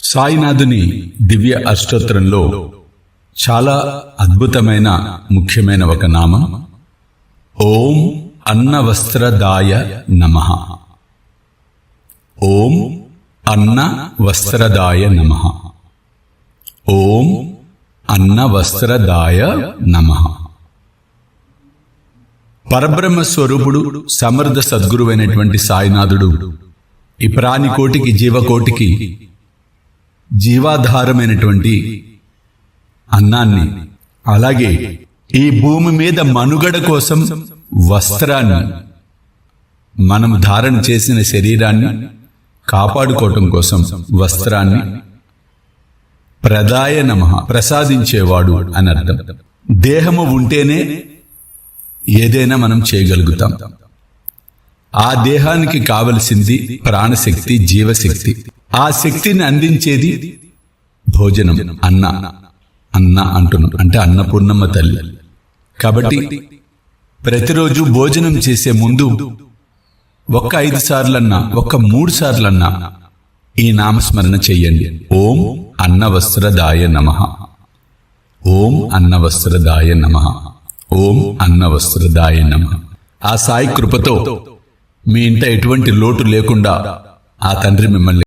సాయినాథుని దివ్య అష్టోత్తరంలో చాలా అద్భుతమైన ముఖ్యమైన ఒక నామం ఓం అన్నవస్త్రదాయ నమః. ఓం అన్నవస్త్రదాయ నమః. ఓం అన్నవస్త్రదాయ నమః. పరబ్రహ్మ స్వరూపుడు సమర్థ సద్గురువైనటువంటి సాయినాథుడు ఈ ప్రాణికోటికి జీవకోటికి జీవాధారమైనటువంటి అన్నాన్ని, అలాగే ఈ భూమి మీద మనుగడ కోసం వస్త్రాన్ని, మనం ధారణ చేసిన శరీరాన్ని కాపాడుకోవటం కోసం వస్త్రాన్ని ప్రదాయ నమః, ప్రసాదించేవాడు అని అర్థం. దేహము ఉంటేనే ఏదైనా మనం చేయగలుగుతాం. ఆ దేహానికి కావలసింది ప్రాణశక్తి, జీవశక్తి. ఆ శక్తిని అందించేది భోజనం, అన్న అంటున్నాం, అంటే అన్నపూర్ణమ్మ తల్లి. కాబట్టి ప్రతిరోజు భోజనం చేసే ముందు ఒక్క 5 సార్లన్నా, ఒక్క 3 సార్లన్నా ఈ నామస్మరణ చెయ్యండి. ఓం అన్నవస్త్రదాయ నమః. ఓం అన్నవస్త్రదాయ నమః. ఓం అన్నవస్త్రదాయ నమః. ఆ సాయి కృపతో మీ ఇంట ఎటువంటి లోటు లేకుండా ఆ తండ్రి మిమ్మల్ని